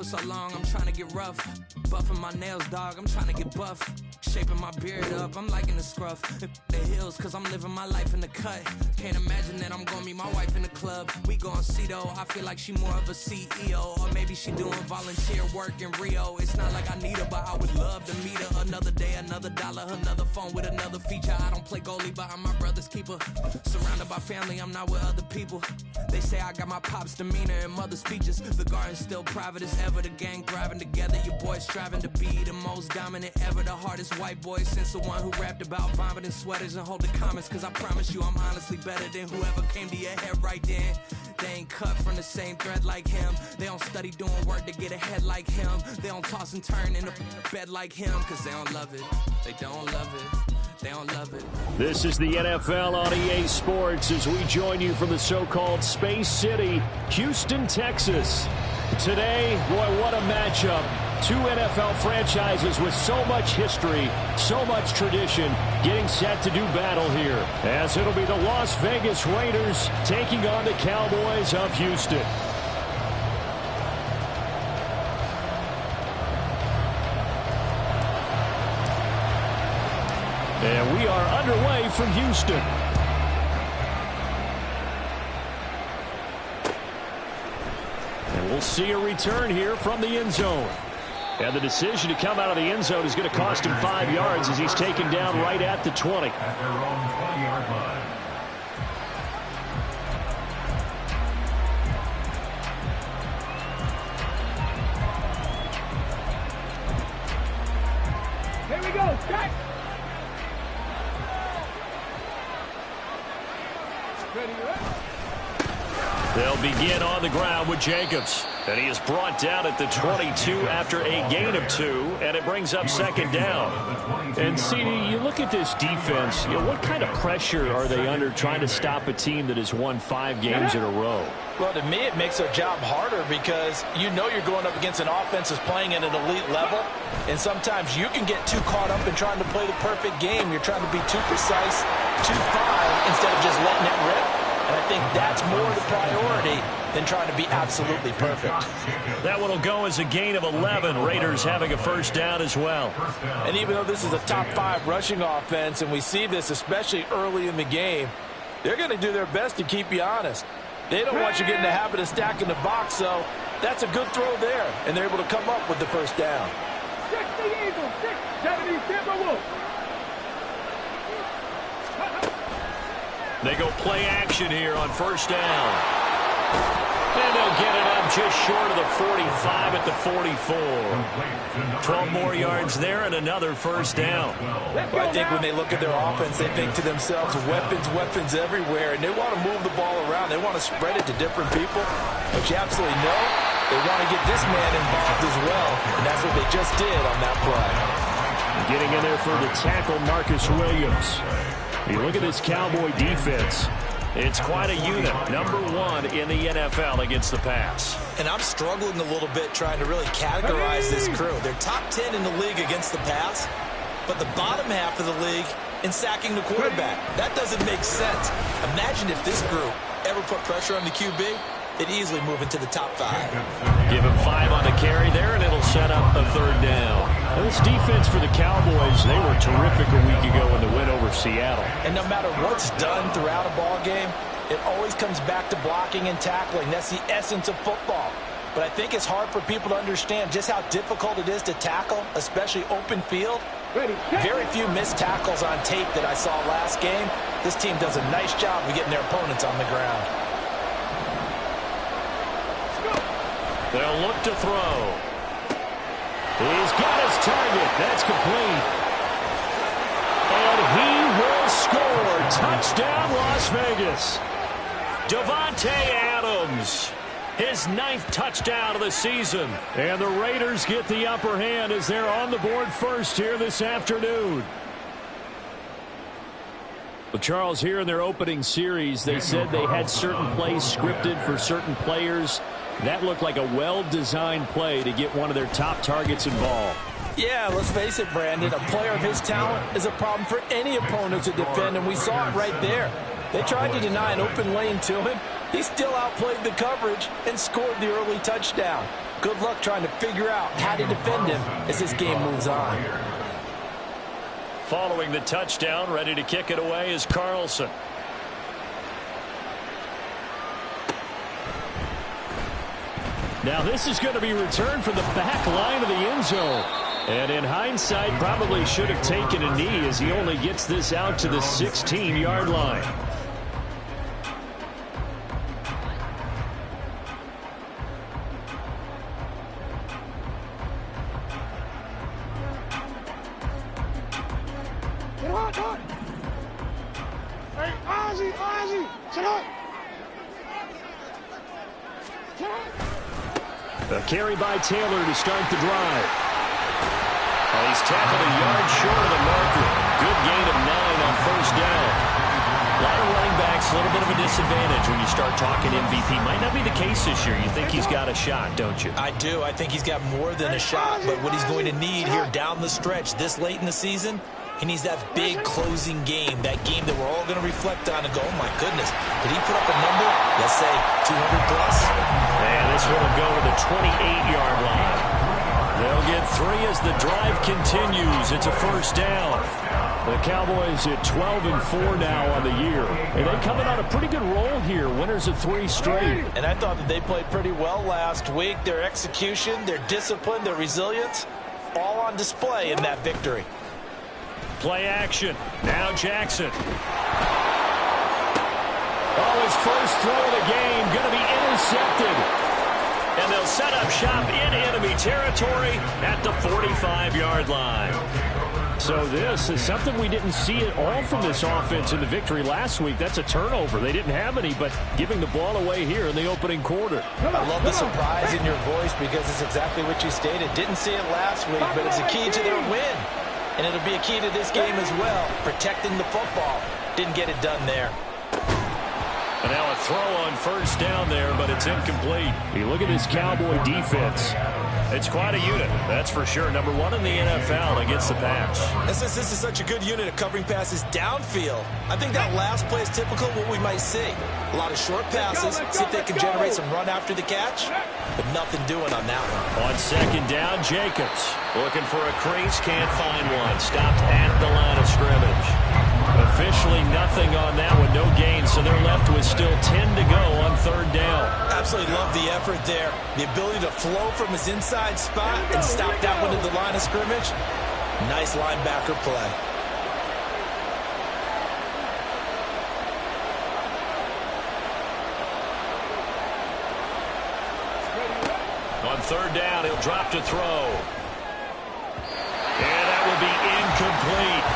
so long, I'm trying to get rough. Buffing my nails, dog, I'm trying to get buff. Shaping my beard up, I'm liking the scruff. The hills, cause I'm living my life in the cut. Can't imagine that I'm gonna meet my wife in the club. We gon' see though, I feel like she more of a CEO. Or maybe she doing volunteer work in Rio. It's not like I need her, but I would love to meet her. Another day, another dollar, another phone with another feature. I don't play goalie, but I'm my brother's keeper. Surrounded by family, I'm not with other people. They say I got my pop's demeanor and mother's features. The garden's still private as ever, the gang thriving together. Your boys striving to be the most dominant ever. The hardest white boy since the one who rapped about vomiting sweaters and holding comments. Cause I promise you I'm honestly better than whoever came to your head right then. They ain't cut from the same thread like him. They don't study doing work to get ahead like him. They don't toss and turn in the bed like him. Cause they don't love it, they don't love it. They don't love it. This is the NFL on EA Sports as we join you from the so-called Space City, Houston, Texas. Today, boy, what a matchup. Two NFL franchises with so much history, so much tradition, getting set to do battle here. As it'll be the Las Vegas Raiders taking on the Cowboys of Houston. And we are underway from Houston. And we'll see a return here from the end zone. And the decision to come out of the end zone is going to cost him 5 yards as he's taken down right at the 20. At their own 20-yard line. Here we go, check. They'll begin on the ground with Jacobs. And he is brought down at the 22 after a gain of 2, and it brings up second down. And, CD, you look at this defense, what kind of pressure are they under trying to stop a team that has won 5 games in a row? Well, to me, it makes their job harder because you know you're going up against an offense that's playing at an elite level, and sometimes you can get too caught up in trying to play the perfect game. You're trying to be too precise, too fine, instead of just letting it rip. And I think that's more the priority than trying to be absolutely perfect. That one will go as a gain of 11. Raiders having a first down as well. And even though this is a top 5 rushing offense, and we see this especially early in the game, they're going to do their best to keep you honest. They don't want you getting the habit of stacking the box, so that's a good throw there. And they're able to come up with the first down. 60 Eagles, 70 Timberwolves. They go play action here on first down. And they'll get it up just short of the 45 at the 44. 12 more yards there and another first down. Well, I think when they look at their offense, they think to themselves, weapons everywhere, and they want to move the ball around. They want to spread it to different people. But you absolutely know they want to get this man involved as well, and that's what they just did on that play. Getting in there for the tackle, Marcus Williams. You look at this Cowboy defense. It's quite a unit. Number 1 in the NFL against the pass. And I'm struggling a little bit trying to really categorize this crew. They're top 10 in the league against the pass, but the bottom half of the league in sacking the quarterback. That doesn't make sense. Imagine if this group ever put pressure on the QB, they'd easily move into the top 5. Give him 5 on the carry there, and it'll set up a third down. Now, this defense for the Cowboys, they were terrific a week ago in the win over Seattle. And no matter what's done throughout a ball game, it always comes back to blocking and tackling. That's the essence of football. But I think it's hard for people to understand just how difficult it is to tackle, especially open field. Very few missed tackles on tape that I saw last game. This team does a nice job of getting their opponents on the ground. They'll look to throw. He's got his target. That's complete. And he will score. Touchdown, Las Vegas. Davante Adams. His 9th touchdown of the season. And the Raiders get the upper hand as they're on the board first here this afternoon. Well, Charles, here in their opening series, they said they had certain plays scripted for certain players. That looked like a well-designed play to get one of their top targets involved. Yeah, let's face it, Brandon. A player of his talent is a problem for any opponent to defend, and we saw it right there. They tried to deny an open lane to him. He still outplayed the coverage and scored the early touchdown. Good luck trying to figure out how to defend him as this game moves on. Following the touchdown, ready to kick it away is Carlson. Now this is going to be returned from the back line of the end zone. And in hindsight, probably should have taken a knee as he only gets this out to the 16-yard line. Hey, Ozzie, sit up. A carry by Taylor to start the drive. And he's tackled a yard short of the marker. Good gain of 9 on first down. A lot of running backs, a little bit of a disadvantage when you start talking MVP. Might not be the case this year. You think he's got a shot, don't you? I do. I think he's got more than a shot. But what he's going to need here down the stretch this late in the season, he needs that big closing game, that game that we're all going to reflect on and go, oh, my goodness, did he put up a number, let's say, 200 plus? And this one will go to the 28-yard line. They'll get 3 as the drive continues. It's a first down. The Cowboys at 12-4 now on the year. And they coming on a pretty good roll here. Winners of 3 straight. And I thought that they played pretty well last week. Their execution, their discipline, their resilience, all on display in that victory. Play action. Now Jackson. Oh, his first throw of the game going to be intercepted. And they'll set up shop in enemy territory at the 45-yard line. So this is something we didn't see at all from this offense in the victory last week. That's a turnover. They didn't have any, but giving the ball away here in the opening quarter. I love the surprise in your voice because it's exactly what you stated. Didn't see it last week, but it's a key to their win. And it'll be a key to this game as well, protecting the football. Didn't get it done there. And now a throw on first down there, but it's incomplete. You look at this Cowboy defense. It's quite a unit, that's for sure. Number 1 in the NFL against the pass. And since this is such a good unit of covering passes downfield, I think that last play is typical of what we might see. A lot of short passes, see if they can generate some run after the catch, but nothing doing on that one. On second down, Jacobs looking for a crease, can't find one. Stopped at the line of scrimmage. Officially nothing on that one, no gain, so they're left with still 10 to go on third down. Absolutely love the effort there. The ability to flow from his inside spot and stop that one at the line of scrimmage. Nice linebacker play. On third down, he'll drop to throw. And that will be incomplete.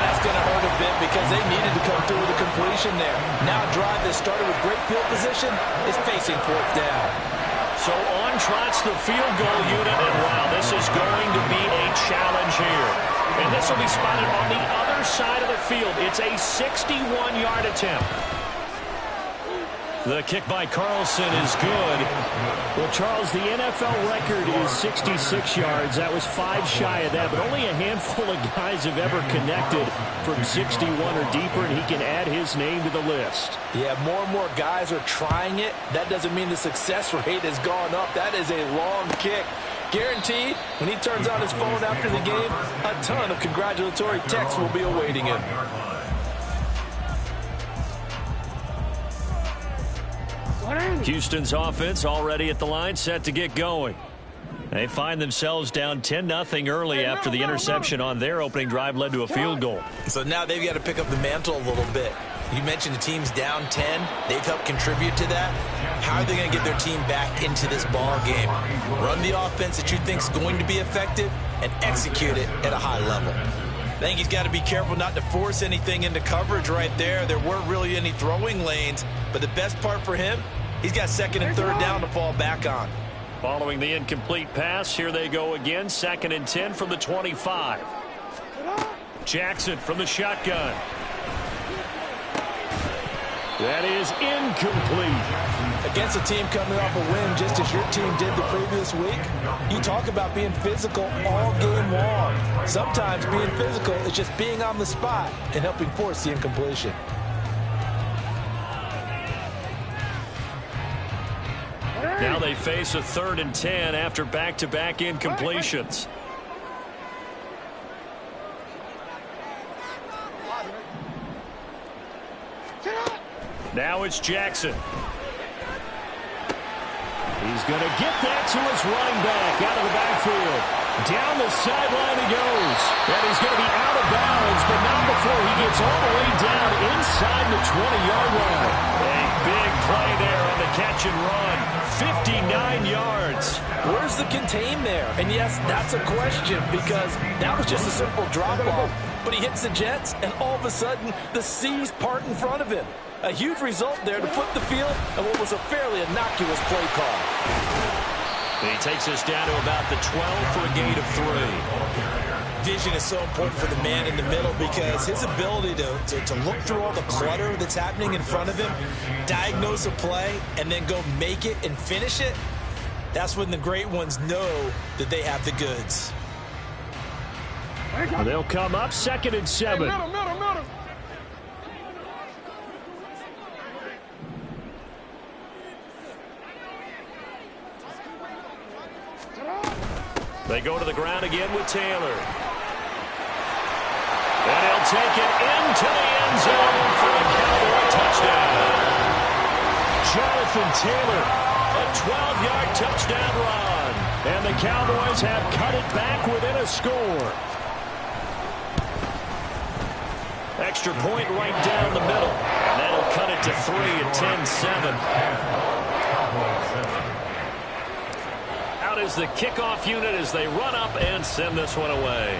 That's going to hurt a bit because they needed to come through with a completion there. Now a drive that started with great field position is facing fourth down. So on trots the field goal unit, and wow, this is going to be a challenge here. And this will be spotted on the other side of the field. It's a 61-yard attempt. The kick by Carlson is good. Well, Charles, the NFL record is 66 yards. That was 5 shy of that, but only a handful of guys have ever connected from 61 or deeper, and he can add his name to the list. Yeah, more and more guys are trying it. That doesn't mean the success rate has gone up. That is a long kick. Guaranteed, when he turns on his phone after the game, a ton of congratulatory texts will be awaiting him. Houston's offense already at the line, set to get going. They find themselves down 10-0 early after the interception on their opening drive led to a field goal. So now they've got to pick up the mantle a little bit. You mentioned the team's down 10. They've helped contribute to that. How are they going to get their team back into this ball game? Run the offense that you think is going to be effective and execute it at a high level. I think he's got to be careful not to force anything into coverage right there. There weren't really any throwing lanes, but the best part for him, he's got second and third down to fall back on. Following the incomplete pass, here they go again. 2nd and 10 from the 25. Jackson from the shotgun. That is incomplete. Against a team coming off a win just as your team did the previous week, you talk about being physical all game long. Sometimes being physical is just being on the spot and helping force the incompletion. Now they face a 3rd and 10 after back-to-back incompletions. Now it's Jackson. He's going to get that to his running back out of the backfield. Down the sideline he goes. And he's going to be out of bounds, but not before he gets all the way down inside the 20-yard line. A big play there on the catch and run. 59 yards. Where's the contain there? And yes, that's a question because that was just a simple drop-off. But he hits the Jets, and all of a sudden, the seas part in front of him. A huge result there to flip the field and what was a fairly innocuous play call. He takes us down to about the 12 for a gain of 3. Vision is so important for the man in the middle because his ability to look through all the clutter that's happening in front of him, diagnose a play, and then go make it and finish it, that's when the great ones know that they have the goods. They'll come up 2nd and 7. Middle. They go to the ground again with Taylor. And he'll take it into the end zone for a Cowboy touchdown. Jonathan Taylor, a 12-yard touchdown run. And the Cowboys have cut it back within a score. Extra point right down the middle. And that'll cut it to 3 at 10-7. Out is the kickoff unit as they run up and send this one away.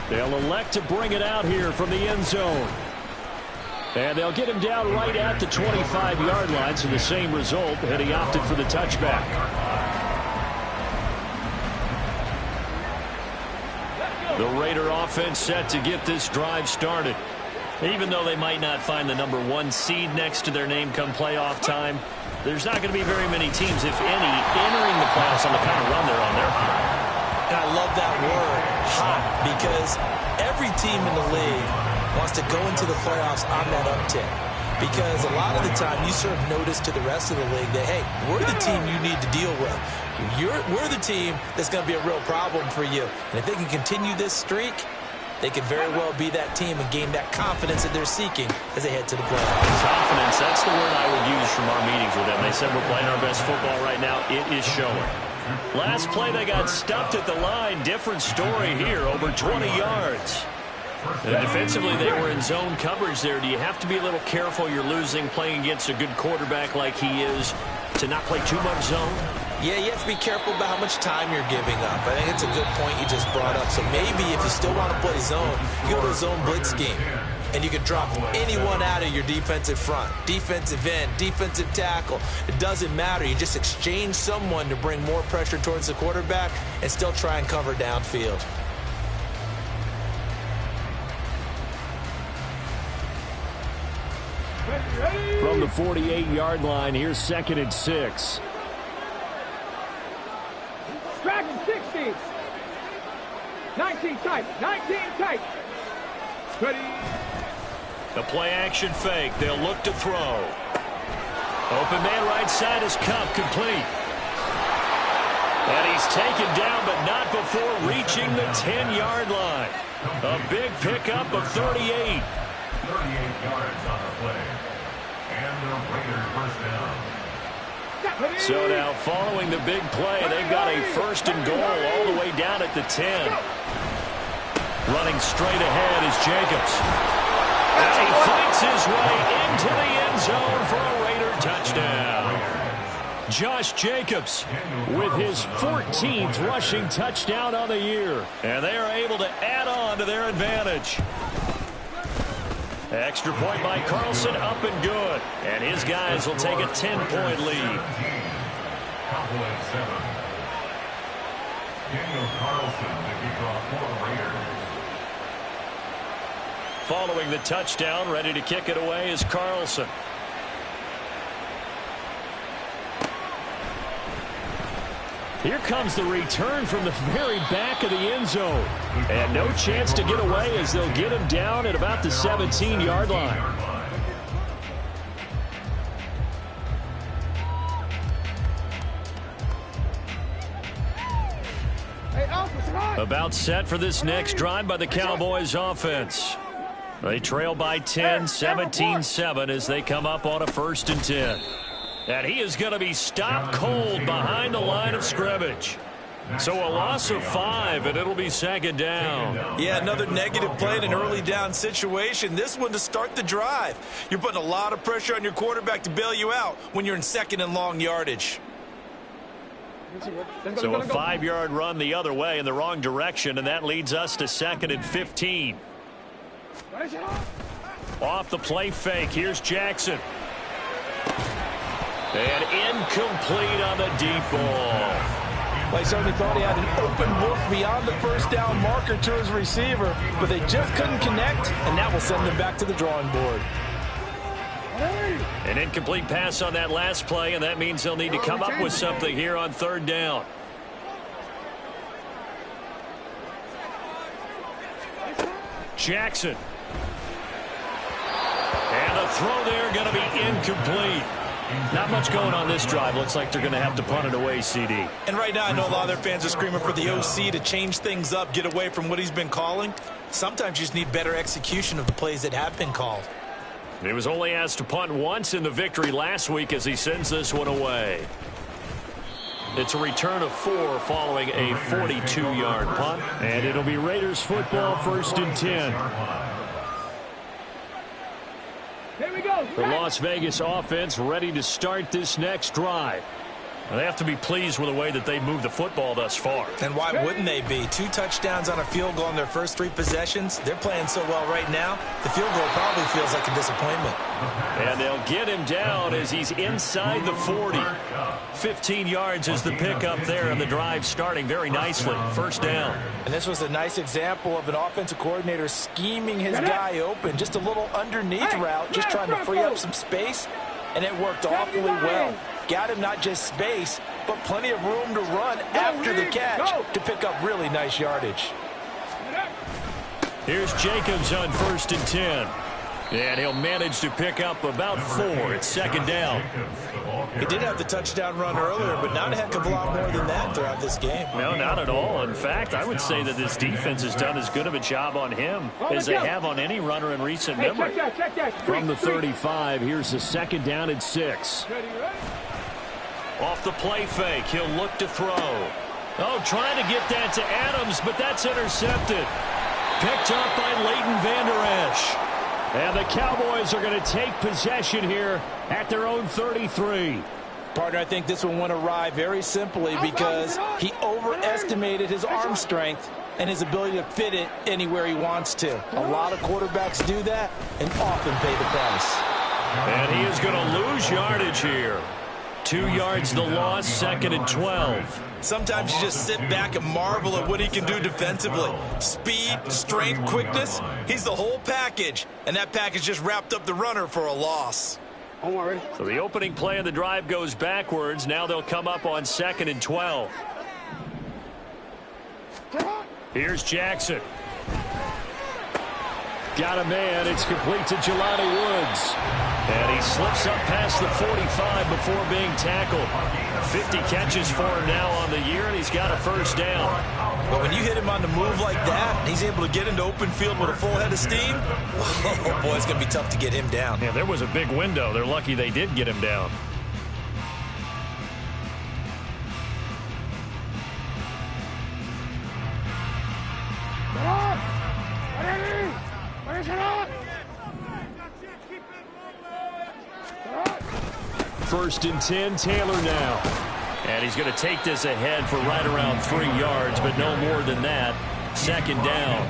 They'll elect to bring it out here from the end zone. And they'll get him down right at the 25-yard line, so the same result, and he opted for the touchback. The Raider offense set to get this drive started. Even though they might not find the number 1 seed next to their name come playoff time, there's not going to be very many teams, if any, entering the playoffs on the kind of run they're on. They're hot. And I love that word, hot, because every team in the league wants to go into the playoffs on that uptick. Because a lot of the time you serve notice to the rest of the league that, hey, we're the team you need to deal with. We're the team that's going to be a real problem for you. And if they can continue this streak, they could very well be that team and gain that confidence that they're seeking as they head to the playoffs. Confidence, that's the word I would use from our meetings with them. They said we're playing our best football right now. It is showing. Last play, they got stuffed at the line. Different story here, over 20 yards. And defensively, they were in zone coverage there. Do you have to be a little careful? You're losing, playing against a good quarterback like he is, to not play too much zone? Yeah, you have to be careful about how much time you're giving up. I think it's a good point you just brought up. So maybe if you still want to play zone, you go to a zone blitz scheme. And you can drop anyone out of your defensive front. Defensive end, defensive tackle. It doesn't matter. You just exchange someone to bring more pressure towards the quarterback and still try and cover downfield. From the 48-yard line, here's 2nd and 6. Dragon 60. 19 tight. 19 tight. Ready. The play-action fake. They'll look to throw. Open man right side is Kupp, complete. And he's taken down, but not before reaching the 10-yard line. A big pickup of 38. 38 yards on the play. And the Raiders first down. So now, following the big play, they've got a 1st and goal all the way down at the 10. Running straight ahead is Jacobs. And he fights his way into the end zone for a Raider touchdown. Josh Jacobs with his 14th rushing touchdown on the year. And they are able to add on to their advantage. Extra point by Carlson, up and good. And his guys will take a 10-point lead. Cowboys 7. Daniel Carlson, the kickoff for Raiders. Following the touchdown, ready to kick it away is Carlson. Here comes the return from the very back of the end zone. And no chance to get away as they'll get him down at about the 17-yard line. About set for this next drive by the Cowboys offense. They trail by 10, 17-7 as they come up on a 1st and 10. And he is going to be stopped cold behind the line of scrimmage. So a loss of 5, and it'll be 2nd down. Yeah, another negative play in an early down situation. This one to start the drive. You're putting a lot of pressure on your quarterback to bail you out when you're in 2nd and long yardage. So a 5-yard run the other way in the wrong direction, and that leads us to 2nd and 15. Off the play fake, here's Jackson. And incomplete on the deep ball. Well, he certainly thought he had an open look beyond the 1st down marker to his receiver, but they just couldn't connect, and that will send them back to the drawing board. An incomplete pass on that last play, and that means they'll need to come up with something here on 3rd down. Jackson. And the throw there going to be incomplete. Not much going on this drive. Looks like they're going to have to punt it away, CD. And right now I know a lot of their fans are screaming for the OC to change things up, get away from what he's been calling. Sometimes you just need better execution of the plays that have been called. He was only asked to punt once in the victory last week as he sends this one away. It's a return of 4 following a 42-yard punt. And it'll be Raiders football, 1st and 10. Here we go. The Las Vegas offense ready to start this next drive. They have to be pleased with the way that they moved the football thus far. And why wouldn't they be? 2 touchdowns on a field goal in their first 3 possessions. They're playing so well right now, the field goal probably feels like a disappointment. And they'll get him down as he's inside the 40. 15 yards is the pickup there, and the drive starting very nicely. 1st down. And this was a nice example of an offensive coordinator scheming his guy open. Just a little underneath route, just trying to free up some space, and it worked awfully well. Got him not just space, but plenty of room to run after the catch to pick up really nice yardage. Here's Jacobs on 1st and 10. And he'll manage to pick up about 4. It's 2nd down. He did have the touchdown run earlier, but not a heck of a lot more than that throughout this game. No, not at all. In fact, I would say that this defense has done as good of a job on him as they have on any runner in recent memory. Check that. From the 35, here's the 2nd down and 6. Off the play fake, he'll look to throw. Oh, trying to get that to Adams, but that's intercepted. Picked up by Leighton Vander Esch. And the Cowboys are going to take possession here at their own 33. Partner, I think this one went awry very simply because he overestimated his arm strength and his ability to fit it anywhere he wants to. A lot of quarterbacks do that and often pay the price. And he is going to lose yardage here. 2 yards the loss, 2nd and 12. Sometimes you just sit back and marvel at what he can do defensively. Speed, strength, quickness, he's the whole package. And that package just wrapped up the runner for a loss. So the opening play of the drive goes backwards. Now they'll come up on 2nd and 12. Here's Jackson. Got a man. It's complete to Jelani Woods. And he slips up past the 45 before being tackled. 50 catches for him now on the year, and he's got a 1st down. But when you hit him on the move like that, and he's able to get into open field with a full head of steam, oh boy, it's going to be tough to get him down. Yeah, there was a big window. They're lucky they did get him down. First and 10, Taylor now. And he's going to take this ahead for right around 3 yards, but no more than that. 2nd down.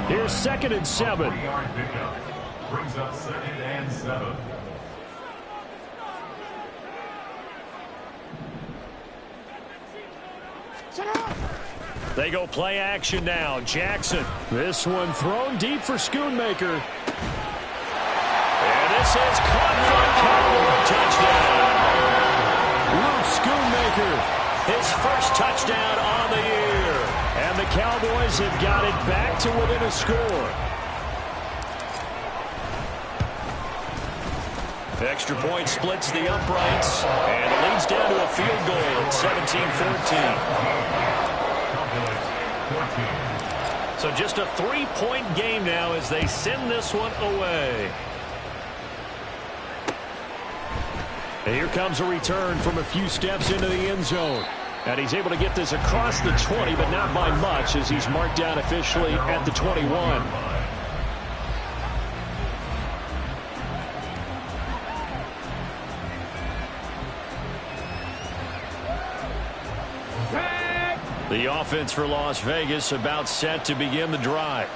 Here's 2nd and 7. Brings up 2nd and 7. They go play action now. Jackson. This one thrown deep for Schoonmaker. And this is caught for a Cowboy touchdown. Luke Schoonmaker, his first touchdown on the year. And the Cowboys have got it back to within a score. Extra point splits the uprights, and it leads down to a field goal at 17-14. So just a 3-point game now as they send this one away. And here comes a return from a few steps into the end zone. And he's able to get this across the 20, but not by much as he's marked down officially at the 21. The offense for Las Vegas about set to begin the drive.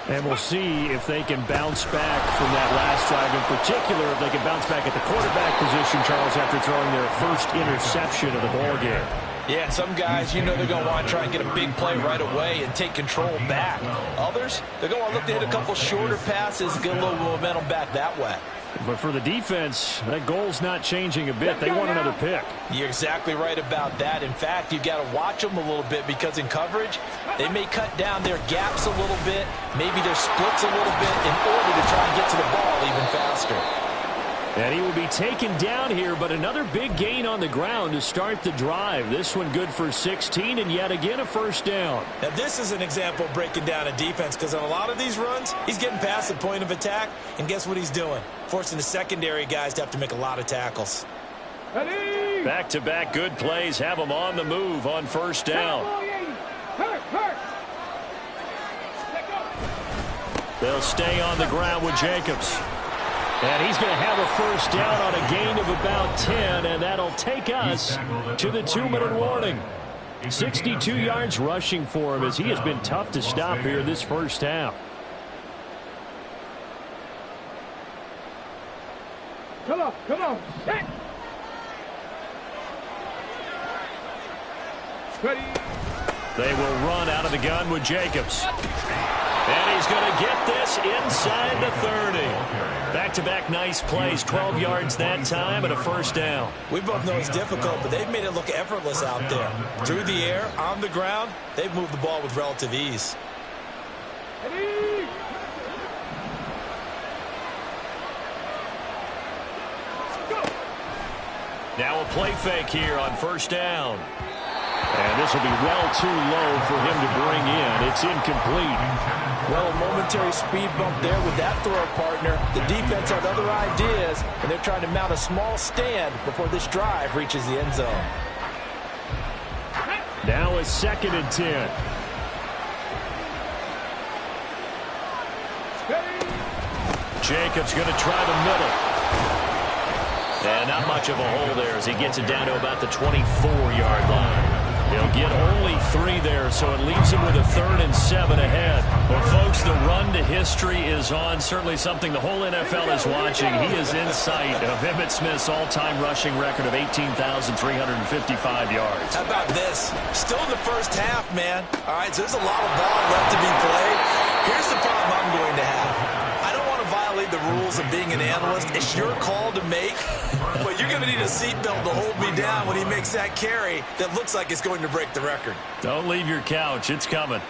And we'll see if they can bounce back from that last drive. In particular, if they can bounce back at the quarterback position, Charles, after throwing their first interception of the ballgame. Yeah, some guys, you know they're going to want to try and get a big play right away and take control back. Others, they're going to want to look to hit a couple shorter passes, get a little momentum back that way. But for the defense, that goal's not changing a bit. They want another pick. You're exactly right about that. In fact, you've got to watch them a little bit because in coverage, they may cut down their gaps a little bit, maybe their splits a little bit in order to try and get to the ball even faster. And he will be taken down here, but another big gain on the ground to start the drive. This one good for 16, and yet again a first down. Now, this is an example of breaking down a defense because on a lot of these runs, he's getting past the point of attack, and guess what he's doing? Forcing the secondary guys to have to make a lot of tackles. Back-to-back good plays have them on the move on first down. They'll stay on the ground with Jacobs. And he's going to have a first down on a gain of about 10, and that'll take us to the 2-minute warning. 62 yards rushing for him as he has been tough to stop here this first half. Come on, come on. Hey. Ready. They will run out of the gun with Jacobs. And he's going to get this inside the 30. Back-to-back nice plays, 12 yards that time and a first down. We both know it's difficult, but they've made it look effortless out there. Through the air, on the ground, they've moved the ball with relative ease. Ready. Go. Now a play fake here on first down. And this will be well too low for him to bring in. It's incomplete. Well, a momentary speed bump there with that throw partner. The defense had other ideas, and they're trying to mount a small stand before this drive reaches the end zone. Now a 2nd and 10. Jacobs going to try the middle. And not much of a hole there as he gets it down to about the 24-yard line. He'll get only 3 there, so it leaves him with a 3rd and 7 ahead. Well, folks, the run to history is on. Certainly something the whole NFL is watching. He is in sight of Emmitt Smith's all-time rushing record of 18,355 yards. How about this? Still in the first half, man. All right, so there's a lot of ball left to be played. Here's the problem I'm going to have. I don't want to violate the rules of being an analyst. It's your call to make, but you're going to need a seatbelt to hold me down when he makes that carry that looks like it's going to break the record. Don't leave your couch. It's coming.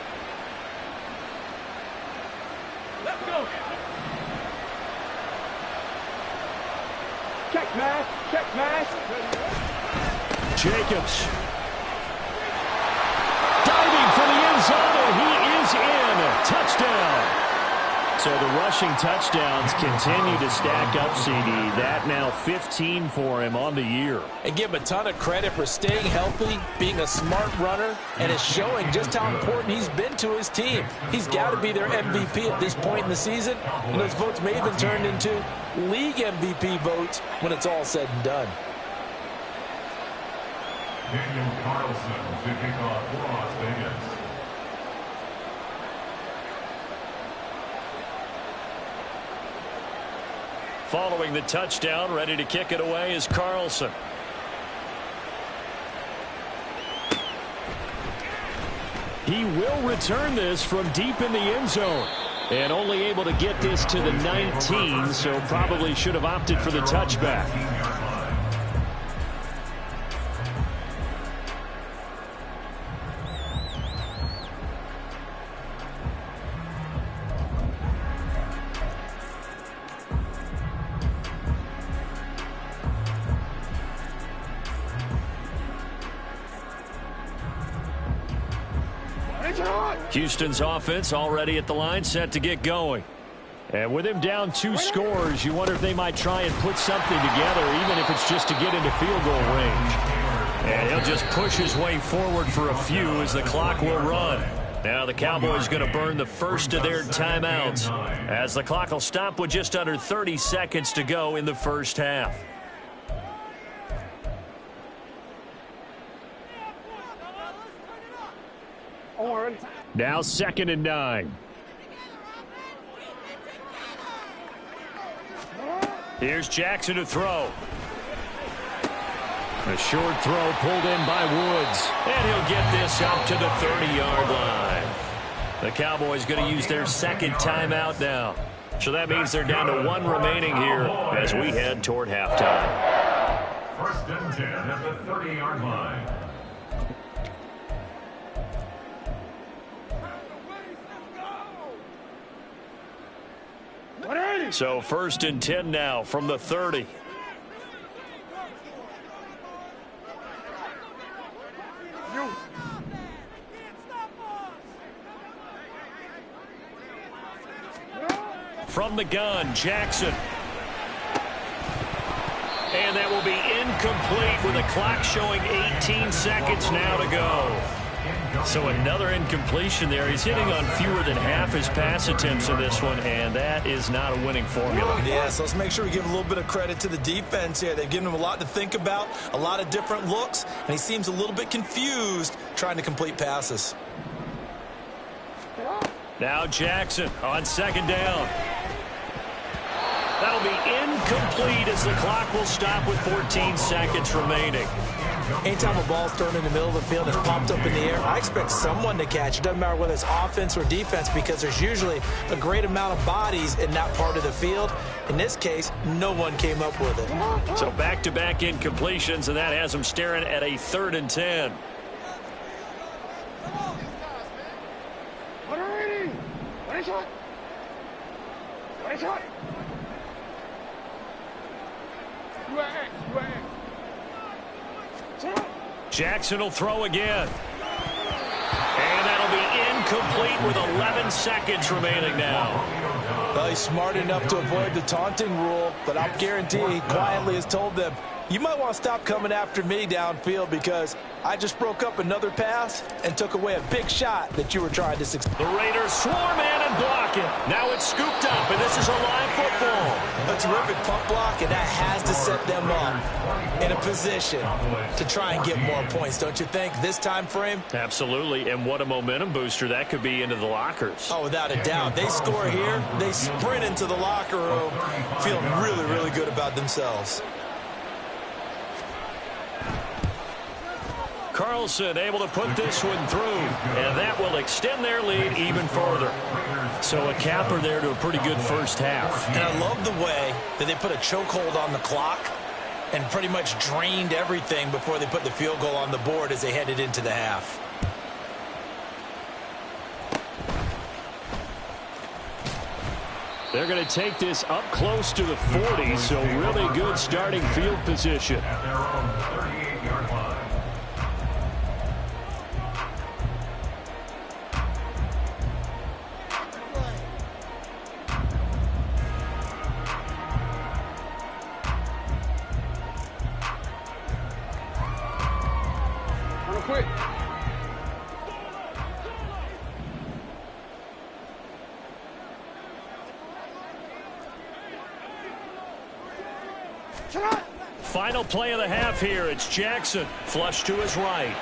Let's go. Check, man. Check, man. Jacobs. Diving for the end zone, and he is in. Touchdown. So the rushing touchdowns continue to stack up, CD. That now 15 for him on the year. And give him a ton of credit for staying healthy, being a smart runner, and it's showing just how important he's been to his team. He's got to be their MVP at this point in the season, and those votes may have been turned into league MVP votes when it's all said and done. Daniel Carlson to kick off for Las Vegas. Following the touchdown, ready to kick it away is Carlson. He will return this from deep in the end zone. And only able to get this to the 19, so probably should have opted for the touchback. Houston's offense already at the line, set to get going. And with him down 2 scores, you wonder if they might try and put something together, even if it's just to get into field goal range. And he'll just push his way forward for a few as the clock will run. Now the Cowboys going to burn the first of their timeouts as the clock will stop with just under 30 seconds to go in the first half. Now 2nd and 9. Here's Jackson to throw. A short throw pulled in by Woods. And he'll get this up to the 30-yard line. The Cowboys going to use their 2nd timeout now. So that means they're down to 1 remaining here as we head toward halftime. 1st and 10 at the 30-yard line. So 1st and 10 now from the 30. From the gun, Jackson. And that will be incomplete with the clock showing 18 seconds now to go. So another incompletion there. He's hitting on fewer than half his pass attempts in this one, and that is not a winning formula. Yeah, so let's make sure we give a little bit of credit to the defense here. They've given him a lot to think about, a lot of different looks, and he seems a little bit confused trying to complete passes. Now Jackson on 2nd down. That'll be incomplete as the clock will stop with 14 seconds remaining. Anytime a ball's thrown in the middle of the field and it's popped up in the air, I expect someone to catch. It doesn't matter whether it's offense or defense because there's usually a great amount of bodies in that part of the field. In this case, no one came up with it. So back-to-back incompletions, and that has them staring at a 3rd and 10. Jackson will throw again. And that'll be incomplete with 11 seconds remaining now. Well, he's smart enough to avoid the taunting rule, but I'll guarantee he quietly has told them, you might want to stop coming after me downfield because I just broke up another pass and took away a big shot that you were trying to succeed. The Raiders swarm in and block it. Now it's scooped up, and this is a live football. A terrific punt block, and that has to set them up in a position to try and get more points, don't you think, this time frame? Absolutely, and what a momentum booster that could be into the lockers. Oh, without a doubt. They score here, they sprint into the locker room feeling really, really good about themselves. Carlson able to put this one through, and that will extend their lead even further. So a capper there to a pretty good first half. And I love the way that they put a chokehold on the clock and pretty much drained everything before they put the field goal on the board as they headed into the half. They're going to take this up close to the 40, so really good starting field position. At their own 38-yard line. Quick. Final play of the half here. It's Jackson. Flush to his right.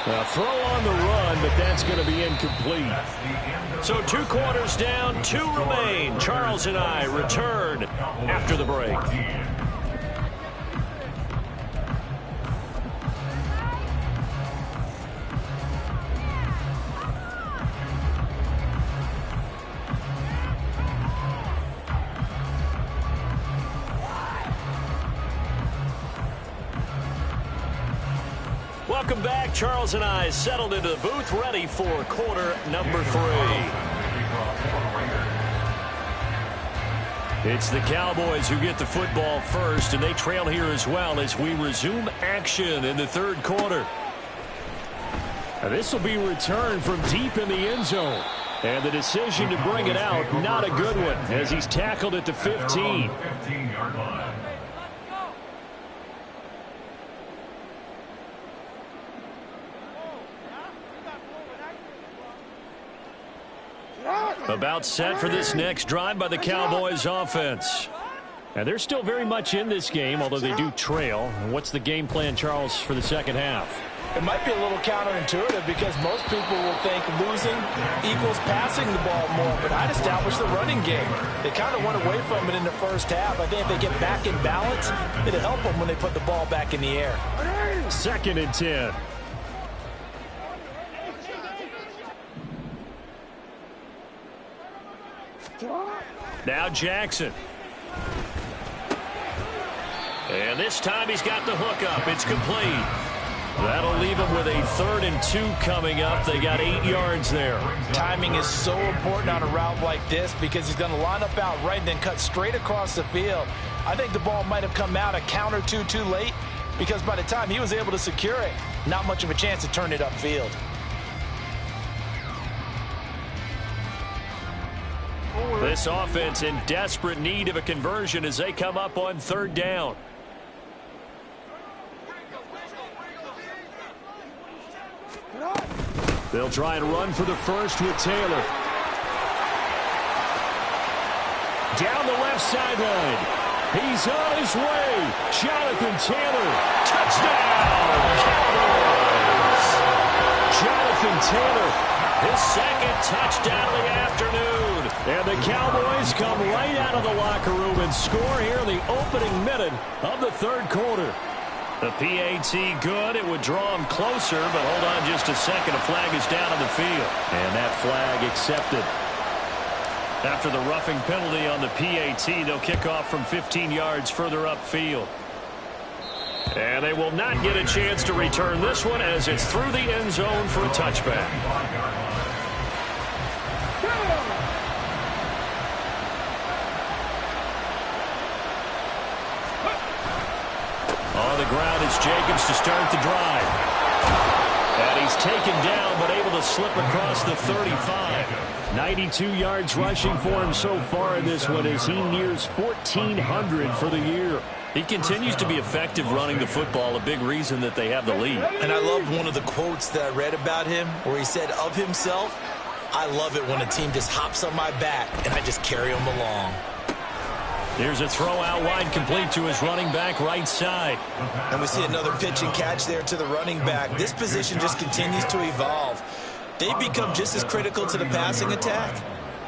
A throw on the run, but that's going to be incomplete. So 2 quarters down, 2 remain. Charles and I return after the break. Welcome back. Charles and I settled into the booth, ready for quarter number 3. It's the Cowboys who get the football first, and they trail here as well as we resume action in the 3rd quarter. And this will be returned from deep in the end zone. And the decision to bring it out, not a good one, as he's tackled at the 15. 15-yard line. About set for this next drive by the Cowboys offense. And they're still very much in this game, although they do trail. What's the game plan, Charles, for the second half? It might be a little counterintuitive because most people will think losing equals passing the ball more, but I'd establish the running game. They kind of went away from it in the first half. I think if they get back in balance, it'll help them when they put the ball back in the air. 2nd and 10. Now Jackson. And this time he's got the hook up. It's complete. That'll leave him with a 3rd and 2 coming up. They got 8 yards there. Timing is so important on a route like this because he's going to line up out right and then cut straight across the field. I think the ball might have come out a count or two too late because by the time he was able to secure it, not much of a chance to turn it upfield. This offense in desperate need of a conversion as they come up on 3rd down. They'll try and run for the first with Taylor. Down the left sideline. He's on his way. Jonathan Taylor. Touchdown, Cowboys. Jonathan Taylor, his 2nd touchdown of the afternoon. And the Cowboys come right out of the locker room and score here in the opening minute of the 3rd quarter. The PAT good. It would draw him closer, but hold on just a second. A flag is down on the field. And that flag accepted. After the roughing penalty on the PAT, they'll kick off from 15 yards further upfield. And they will not get a chance to return this one as it's through the end zone for a touchback. On the ground is Jacobs to start the drive. And he's taken down but able to slip across the 35. 92 yards rushing for him so far in this one as he nears 1,400 for the year. He continues to be effective running the football, a big reason that they have the lead. And I love one of the quotes that I read about him where he said of himself, "I love it when a team just hops on my back and I just carry them along." Here's a throw out wide complete to his running back right side. And we see another pitch and catch there to the running back. This position just continues to evolve. They become just as critical to the passing attack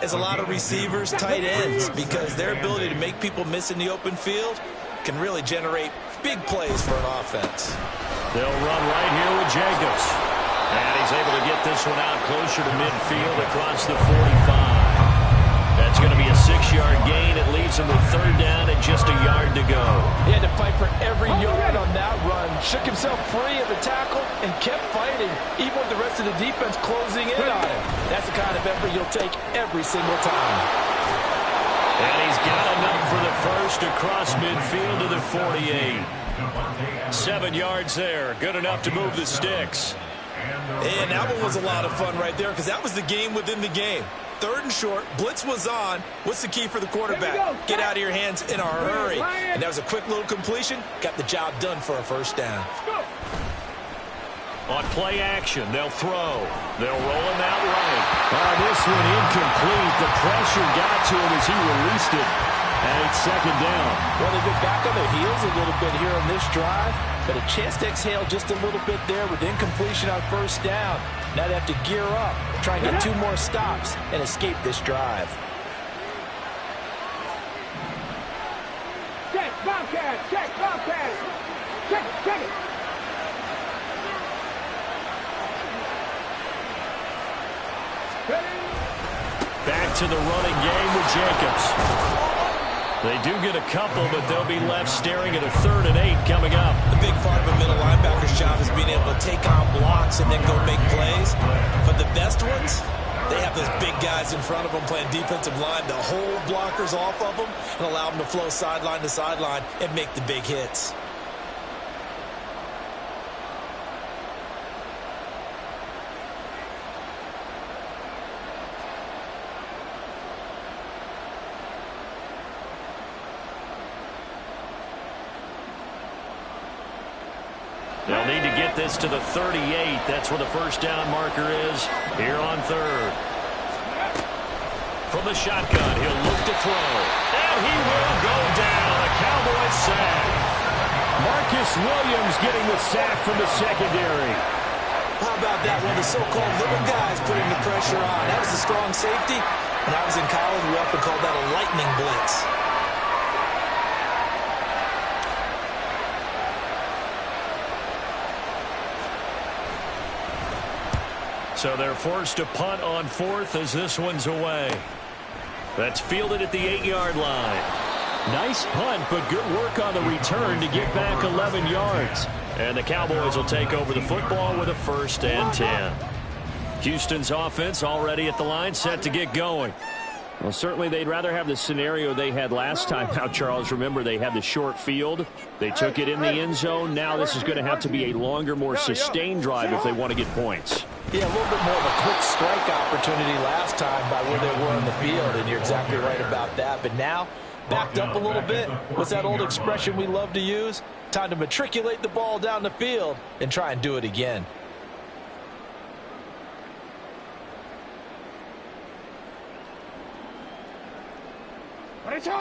as a lot of receivers, tight ends, because their ability to make people miss in the open field can really generate big plays for an offense. They'll run right here with Jacobs. And he's able to get this one out closer to midfield across the 45. That's going to be a 6-yard gain. It leaves him with 3rd down and just a yard to go. He had to fight for every yard on that run. Shook himself free of the tackle and kept fighting, even with the rest of the defense closing in on him. That's the kind of effort you'll take every single time. And he's got enough for the first across midfield to the 48. 7 yards there. Good enough to move the sticks. And that one was a lot of fun right there because that was the game within the game. 3rd and short, blitz was on. What's the key for the quarterback? Get out of your hands in a hurry. And that was a quick little completion. Got the job done for a 1st down. On play action, they'll throw. They'll roll him out right. This one incomplete. The pressure got to him as he released it. And it's 2nd down. Well, they've been back on their heels a little bit here on this drive, but a chance to exhale just a little bit there with incompletion on 1st down. Now they have to gear up, try and get 2 more stops, and escape this drive. Check, Bobcat, check, Bobcat. Check it. Back to the running game with Jacobs. They do get a couple, but they'll be left staring at a 3rd and 8 coming up. The big part of a middle linebacker's job is being able to take on blocks and then go make plays. But the best ones, they have those big guys in front of them playing defensive line to hold blockers off of them and allow them to flow sideline to sideline and make the big hits. They'll need to get this to the 38. That's where the first down marker is here on third. From the shotgun, he'll look to throw. And he will go down. A Cowboys sack. Marcus Williams getting the sack from the secondary. How about that? One of the so-called little guys putting the pressure on. That was a strong safety. When I was in college, we often called that a lightning blitz. So they're forced to punt on fourth as this one's away. That's fielded at the 8-yard line. Nice punt, but good work on the return to get back 11 yards. And the Cowboys will take over the football with a 1st and 10. Houston's offense already at the line, set to get going. Well, certainly they'd rather have the scenario they had last time out, Charles. Remember, they had the short field. They took it in the end zone. Now this is going to have to be a longer, more sustained drive if they want to get points. Yeah, a little bit more of a quick strike opportunity last time by where they were on the field, and you're exactly right about that. But now, backed up a little bit. What's that old expression we love to use? Time to matriculate the ball down the field and try and do it again.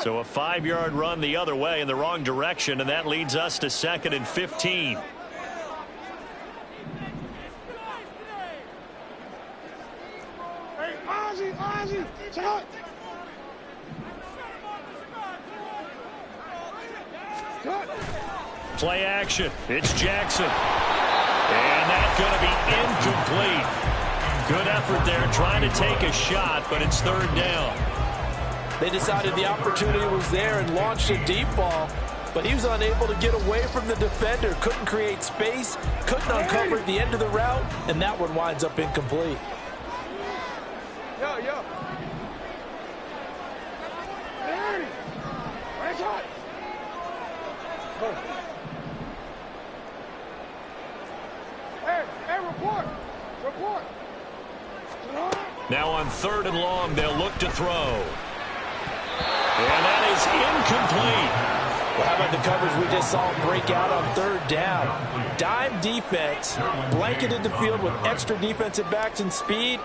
So a 5-yard run the other way in the wrong direction, and that leads us to 2nd and 15. Play action. It's Jackson. And that's going to be incomplete. Good effort there trying to take a shot, but it's 3rd down. They decided the opportunity was there and launched a deep ball, but he was unable to get away from the defender. Couldn't create space, couldn't uncover at the end of the route, and that one winds up incomplete. Yo. Hey, report. Now on 3rd and long, they'll look to throw. And that is incomplete. Well, how about the coverage we just saw break out on 3rd down? Dime defense, blanketed the field with extra defensive backs and speed,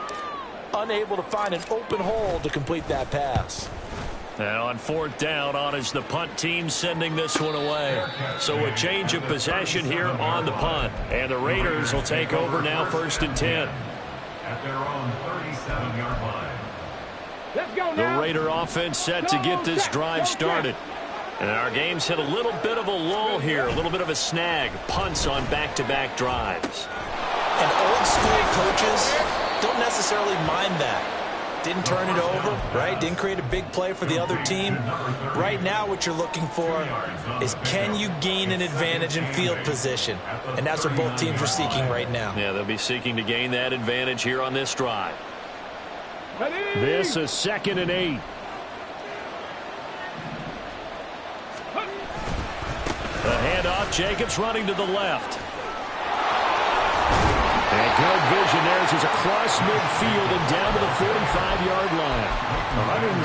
unable to find an open hole to complete that pass. And on 4th down, on is the punt team sending this one away. So a change of possession here on the punt. And the Raiders will take over now 1st and 10. At their own 37-yard line. Let's go The now. Raider offense set to get this drive started. And our game's hit a little bit of a lull here, a little bit of a snag. Punts on back-to-back drives. And old-school coaches don't necessarily mind that. Didn't turn it over, right? Didn't create a big play for the other team. Right now what you're looking for is, can you gain an advantage in field position? And that's what both teams are seeking right now. Yeah, they'll be seeking to gain that advantage here on this drive. This is 2nd and 8. The handoff, Jacobs running to the left. And good vision there as he's across midfield and down to the 45-yard line.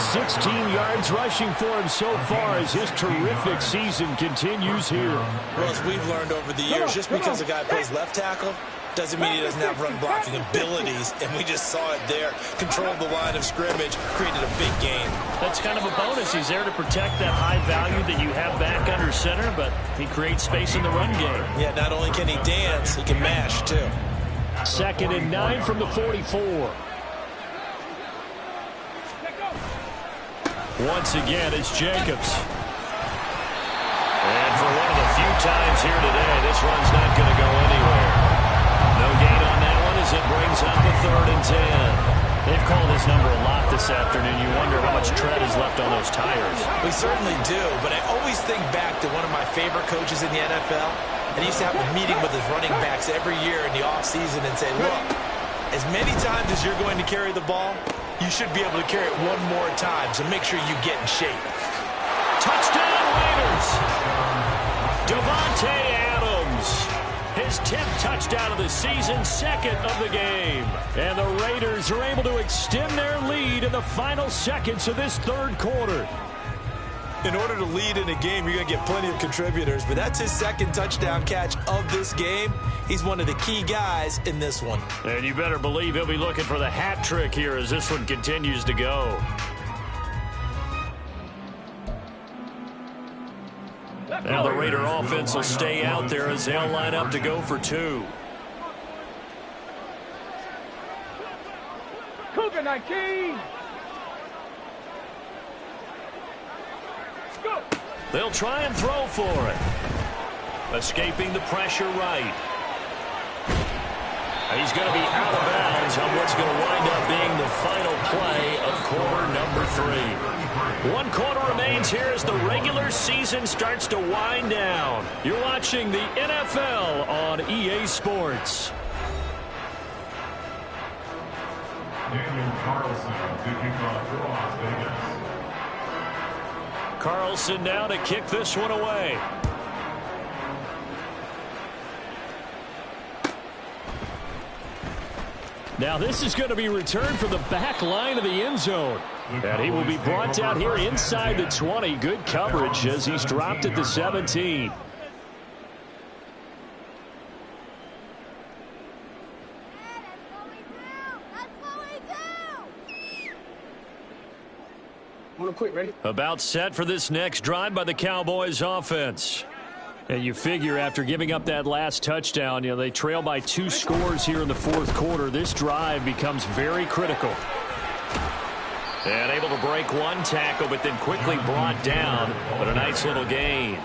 116 yards rushing for him so far as his terrific season continues here. Well, as we've learned over the years, just because a guy plays left tackle doesn't mean he doesn't have run blocking abilities, and we just saw it there. Controlled the line of scrimmage, created a big game. That's kind of a bonus. He's there to protect that high value that you have back under center, but he creates space in the run game. Yeah, not only can he dance, he can mash, too. 2nd and 9 from the 44. Once again, it's Jacobs. And for one of the few times here today, this run's not going to go anywhere. No gain on that one as it brings up the 3rd and 10. They've called his number a lot this afternoon. You wonder how much tread is left on those tires. We certainly do, but I always think back to one of my favorite coaches in the NFL, and he used to have a meeting with his running backs every year in the offseason and say, look, as many times as you're going to carry the ball, you should be able to carry it one more time, so make sure you get in shape. Touchdown Raiders! Davante Adams, his 10th touchdown of the season, 2nd of the game. And the Raiders are able to extend their lead in the final seconds of this 3rd quarter. In order to lead in a game, you're going to get plenty of contributors, but that's his second touchdown catch of this game. He's one of the key guys in this one. And you better believe he'll be looking for the hat trick here as this one continues to go. Now the Raider offense will stay out there as they'll line up to go for 2. Cougar 19. Go. They'll try and throw for it. Escaping the pressure right. He's going to be out of bounds on what's going to wind up being the final play of quarter number 3. 1 quarter remains here as the regular season starts to wind down. You're watching the NFL on EA Sports. Daniel Carlson to kick off for Las Vegas. Carlson now to kick this one away. Now this is going to be returned from the back line of the end zone. And he will be brought down here inside the 20. Good coverage as he's dropped at the 17. Quick, ready? About set for this next drive by the Cowboys offense. And you figure after giving up that last touchdown, they trail by 2 scores here in the 4th quarter. This drive becomes very critical. And able to break 1 tackle, but then quickly brought down. But a nice little gain.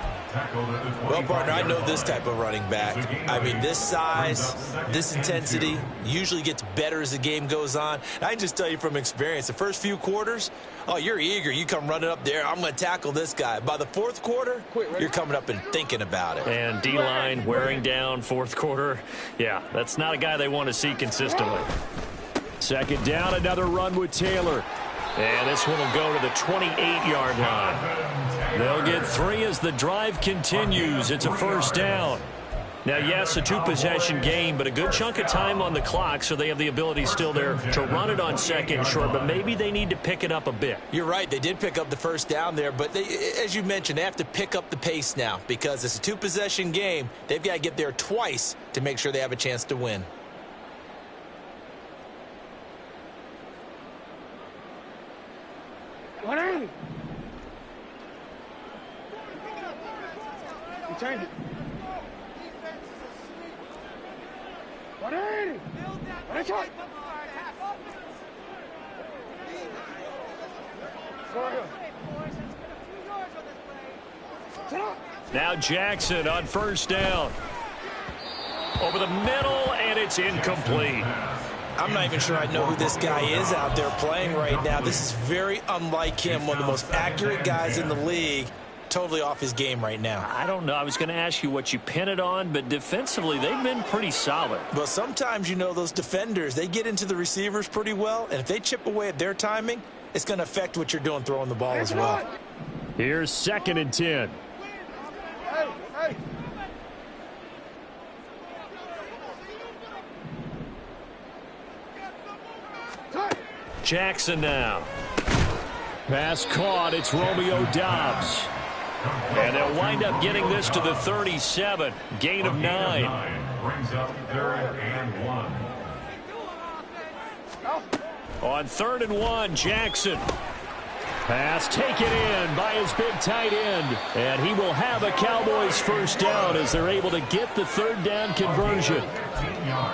Well, partner, I know this type of running back. I mean, this size, this intensity usually gets better as the game goes on. And I can just tell you from experience, the first few quarters, oh, you're eager. You come running up there, I'm going to tackle this guy. By the 4th quarter, you're coming up and thinking about it. And D-line wearing down 4th quarter. Yeah, that's not a guy they want to see consistently. 2nd down, another run with Taylor. And this one will go to the 28-yard line. They'll get 3 as the drive continues. It's a 1st down. Now, yes, a 2-possession game, but a good chunk of time on the clock, so they have the ability still there to run it on 2nd and short, but maybe they need to pick it up a bit. You're right. They did pick up the 1st down there, but as you mentioned, they have to pick up the pace now because it's a 2-possession game. They've got to get there twice to make sure they have a chance to win. What are you? You turned it. What are you? What are you? Now Jackson on 1st down. Over the middle, and it's incomplete. I'm not even sure I know who this guy is out there playing right now. This is very unlike him, one of the most accurate guys in the league. Totally off his game right now. I don't know. I was going to ask you what you pin it on, but defensively, they've been pretty solid. Well, sometimes, those defenders, they get into the receivers pretty well, and if they chip away at their timing, it's going to affect what you're doing throwing the ball as well. Here's 2nd and 10. Hey. Jackson now. Pass caught. It's Romeo Doubs. And they'll wind up getting this to the 37. Gain of 9. Brings up 3rd and 1. On 3rd and 1, Jackson. Pass taken in by his big tight end. And he will have a Cowboys 1st down as they're able to get the 3rd down conversion.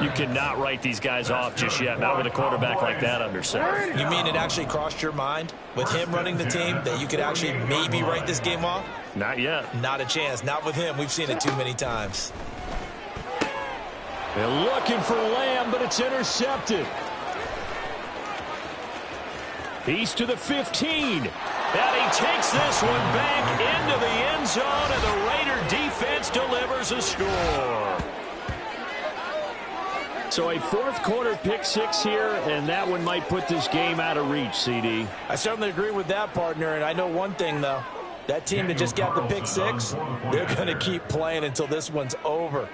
You cannot write these guys off just yet, not with a quarterback like that under center. You mean it actually crossed your mind with him running the team that you could actually maybe write this game off? Not yet. Not a chance. Not with him. We've seen it too many times. They're looking for Lamb, but it's intercepted. He's to the 15. And he takes this one back into the end zone, and the Raider defense delivers a score. So a 4th quarter pick 6 here, and that one might put this game out of reach, CD. I certainly agree with that, partner, and I know one thing, though. That team that just got the pick 6, they're going to keep playing until this one's over.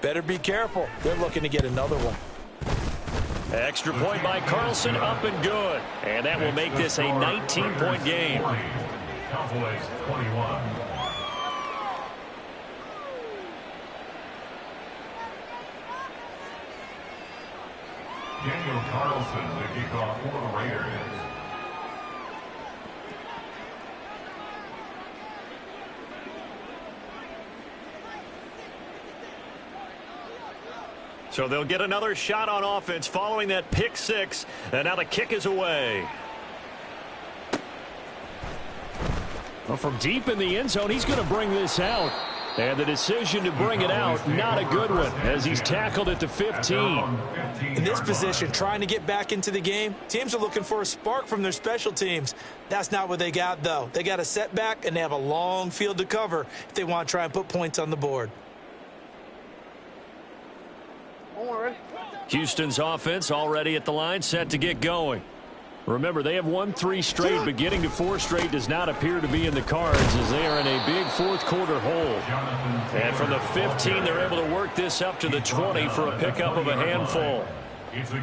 Better be careful. They're looking to get another one. Extra point by Carlson, up and good. And that will make this a 19-point game. Cowboys 21. Daniel Carlson, the kickoff for the Raiders. So they'll get another shot on offense following that pick six, and now the kick is away. Well, from deep in the end zone, he's going to bring this out. And the decision to bring it out, not a good one, as he's tackled at the 15. In this position, trying to get back into the game, teams are looking for a spark from their special teams. That's not what they got, though. They got a setback, and they have a long field to cover if they want to try and put points on the board. Houston's offense already at the line, set to get going. Remember, they have won 3 straight, but getting to 4 straight does not appear to be in the cards as they are in a big fourth-quarter hole. And from the 15, they're able to work this up to the 20 for a pickup of a handful.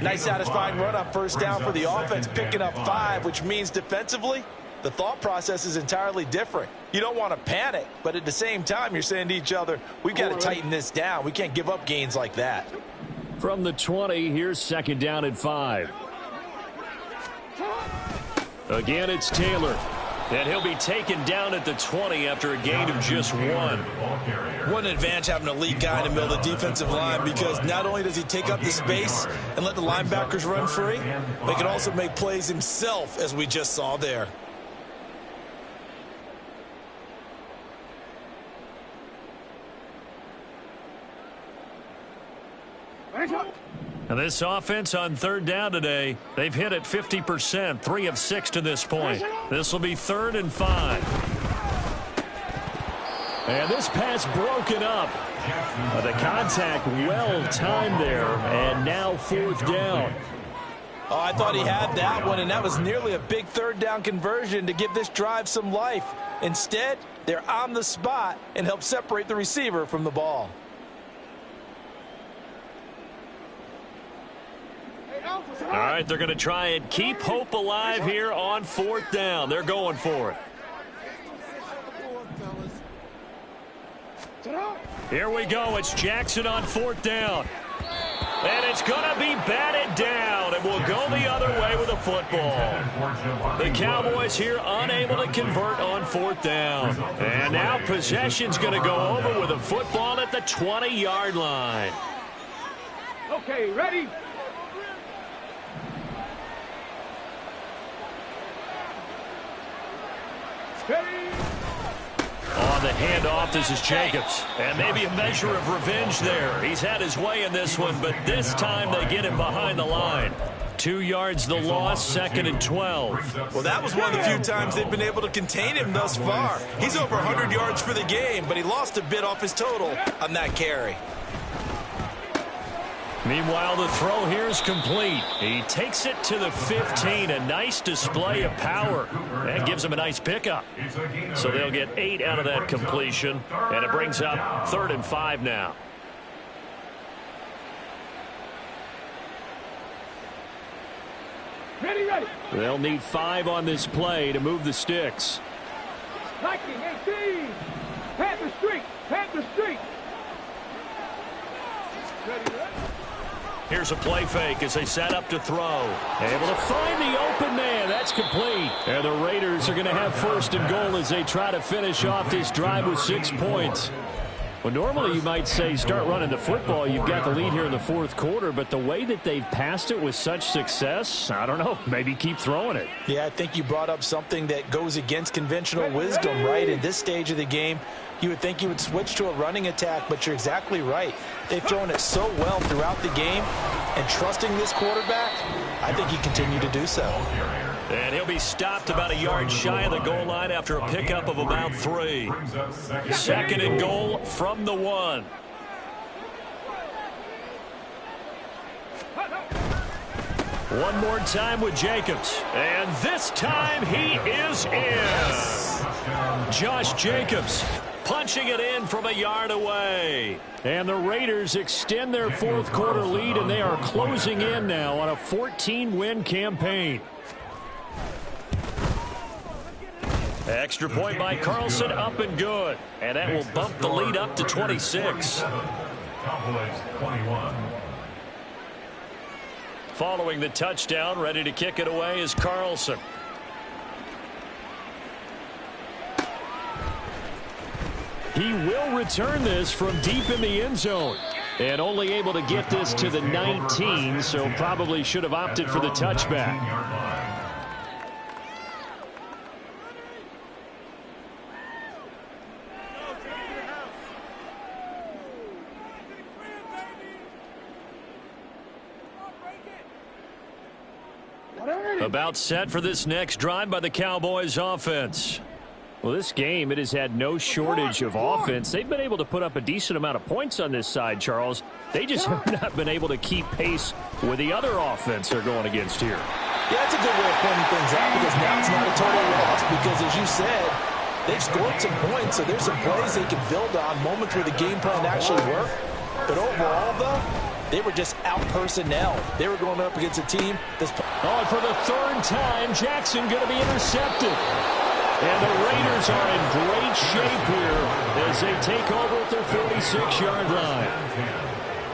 Nice satisfying run on first down for the offense, picking up 5, which means defensively, the thought process is entirely different. You don't want to panic, but at the same time, you're saying to each other, we've got to tighten this down. We can't give up gains like that. From the 20, here's second down at 5. Again, it's Taylor. And he'll be taken down at the 20 after a gain of just 1. What an advantage having a lead guy in the middle of the defensive line, because not only does he take up the space and let the linebackers run free, but he can also make plays himself, as we just saw there. And this offense on third down today, they've hit it 50%, 3 of 6 to this point. This will be 3rd and 5. And this pass broken up. The contact well timed there, and now 4th down. Oh, I thought he had that one, and that was nearly a big 3rd down conversion to give this drive some life. Instead, they're on the spot and help separate the receiver from the ball. All right, they're going to try and keep hope alive here on 4th down. They're going for it. Here we go. It's Jackson on 4th down. And it's going to be batted down, and we'll go the other way with the football. The Cowboys here unable to convert on 4th down. And now possession's going to go over with a football at the 20-yard line. Okay, ready? On the handoff, this is Jacobs. And maybe a measure of revenge there. He's had his way in this one, but this time they get him behind the line. 2 yards the loss, 2nd and 12. Well, that was one of the few times they've been able to contain him thus far. He's over 100 yards for the game, but he lost a bit off his total on that carry. Meanwhile, the throw here is complete. He takes it to the 15. A nice display of power. That gives him a nice pickup. So they'll get 8 out of that completion. And it brings up 3rd and 5 now. Ready, ready. They'll need 5 on this play to move the sticks. Liking 18. Panther Street. Panther Street. Ready, ready. Here's a play fake as they set up to throw. Able to find the open man. That's complete. And the Raiders are going to have 1st and goal as they try to finish off this drive with 6 points. Well, normally you might say start running the football. You've got the lead here in the 4th quarter, but the way that they've passed it with such success, I don't know, maybe keep throwing it. Yeah, I think you brought up something that goes against conventional wisdom, right? In this stage of the game, you would think you would switch to a running attack, but you're exactly right. They've thrown it so well throughout the game, and trusting this quarterback, I think he continue to do so. And he'll be stopped about a yard shy of the goal line after a pickup of about 3. 2nd and goal from the 1. One more time with Jacobs. And this time he is in. Josh Jacobs punching it in from a yard away. And the Raiders extend their 4th quarter lead, and they are closing in now on a 14-win campaign. Extra point by Carlson, up and good. And that will bump the lead up to 26. Cowboys 21. Following the touchdown, ready to kick it away is Carlson. He will return this from deep in the end zone. And only able to get this to the 19, so probably should have opted for the touchback. About set for this next drive by the Cowboys offense. Well, this game, it has had no shortage of offense. They've been able to put up a decent amount of points on this side, Charles. They just have not been able to keep pace with the other offense they're going against here. Yeah, that's a good way of pointing things out, because now it's not a total loss, because as you said, they've scored some points, so there's some plays they can build on, moments where the game plan actually worked. But overall, though, they were just out personnel. They were going up against a team that's... Oh, for the third time, Jackson going to be intercepted. And the Raiders are in great shape here as they take over at their 46-yard line.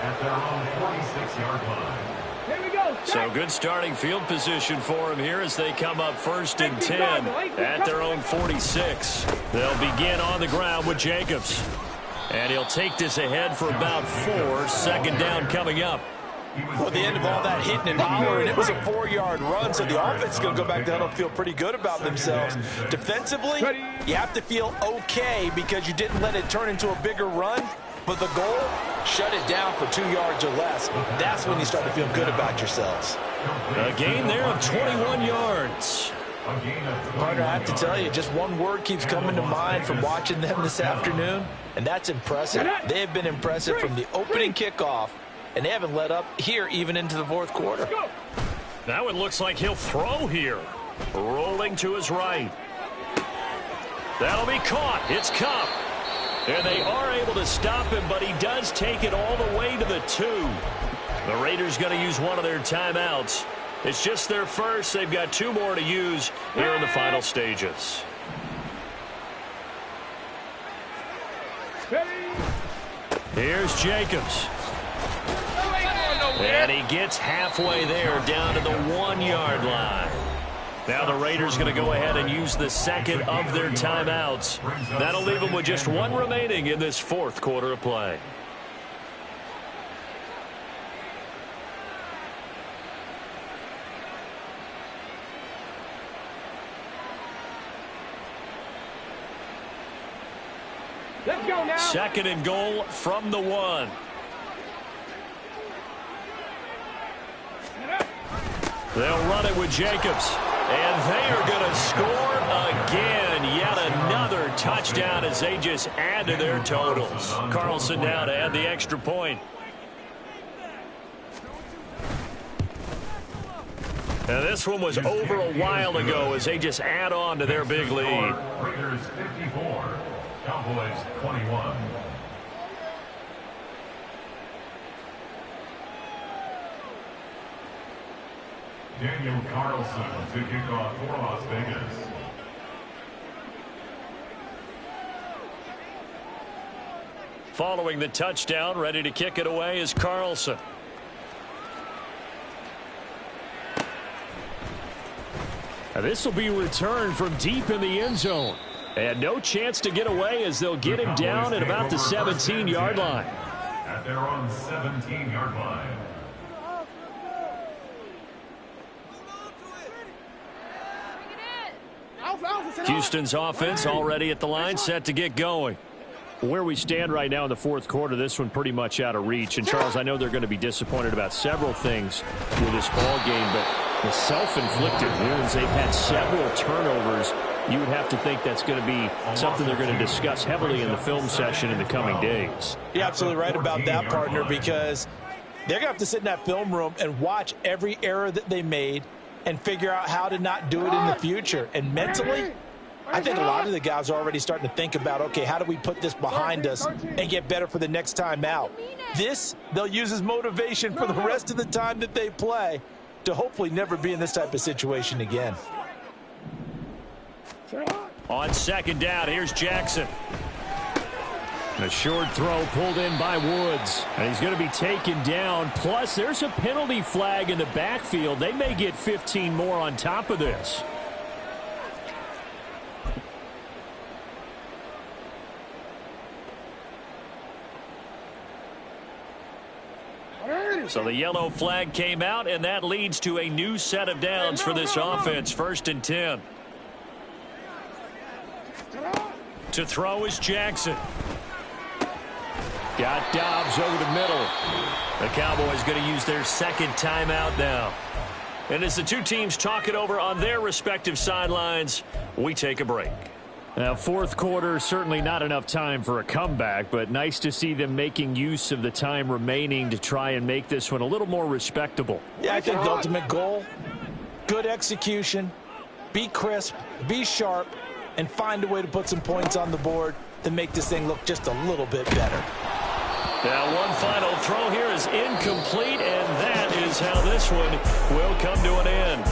At their own 46-yard line. Here we go. So good starting field position for them here as they come up 1st and 10 at their own 46. They'll begin on the ground with Jacobs. And he'll take this ahead for about 4. Second down coming up. Well, at the end of all that hitting and hollering, it was a 4-yard run, so the offense is going to go back down and feel pretty good about themselves. Defensively, you have to feel okay because you didn't let it turn into a bigger run, but the goal, shut it down for 2 yards or less. That's when you start to feel good about yourselves. A gain there of 21 yards. Partner, I have to tell you, just one word keeps coming to mind from watching them this afternoon, and that's impressive. They have been impressive from the opening kickoff, and they haven't let up here even into the 4th quarter. Now it looks like he'll throw here. Rolling to his right. That'll be caught. It's Kupp. And they are able to stop him, but he does take it all the way to the 2. The Raiders going to use one of their timeouts. It's just their first. They've got 2 more to use here in the final stages. Here's Jacobs. And he gets halfway there down to the 1-yard line. Now the Raiders going to go ahead and use the second of their timeouts. That'll leave them with just 1 remaining in this 4th quarter of play. Let's go now. 2nd and goal from the 1. They'll run it with Jacobs. And they are going to score again. Yet another touchdown as they just add to their totals. Carlson now to add the extra point. And this one was over a while ago as they just add on to their big lead. Raiders 54, Cowboys 21. Daniel Carlson to kick off for Las Vegas. Following the touchdown, ready to kick it away is Carlson. Now this will be returned from deep in the end zone. And no chance to get away as they'll get him down at about the 17-yard line. At their own 17-yard line. Houston's offense already at the line, set to get going. Where we stand right now in the 4th quarter, this one pretty much out of reach. And, Charles, I know they're going to be disappointed about several things with this ball game, but the self-inflicted wounds, they've had several turnovers. You would have to think that's going to be something they're going to discuss heavily in the film session in the coming days. You're absolutely right about that, partner, because they're going to have to sit in that film room and watch every error that they made and figure out how to not do it in the future. And mentally, I think a lot of the guys are already starting to think about, okay, how do we put this behind us and get better for the next time out? This, they'll use as motivation for the rest of the time that they play to hopefully never be in this type of situation again. On second down, here's Jackson. A short throw pulled in by Woods. And he's going to be taken down. Plus, there's a penalty flag in the backfield. They may get 15 more on top of this. So the yellow flag came out, and that leads to a new set of downs for this offense. 1st and 10. To throw is Jackson. Got Dobbs over the middle. The Cowboys going to use their second timeout now. And as the two teams talk it over on their respective sidelines, we take a break. Now, fourth quarter, certainly not enough time for a comeback, but nice to see them making use of the time remaining to try and make this one a little more respectable. Yeah, I think the ultimate goal, good execution, be crisp, be sharp, and find a way to put some points on the board to make this thing look just a little bit better. Now, one final throw here is incomplete, and that is how this one will come to an end.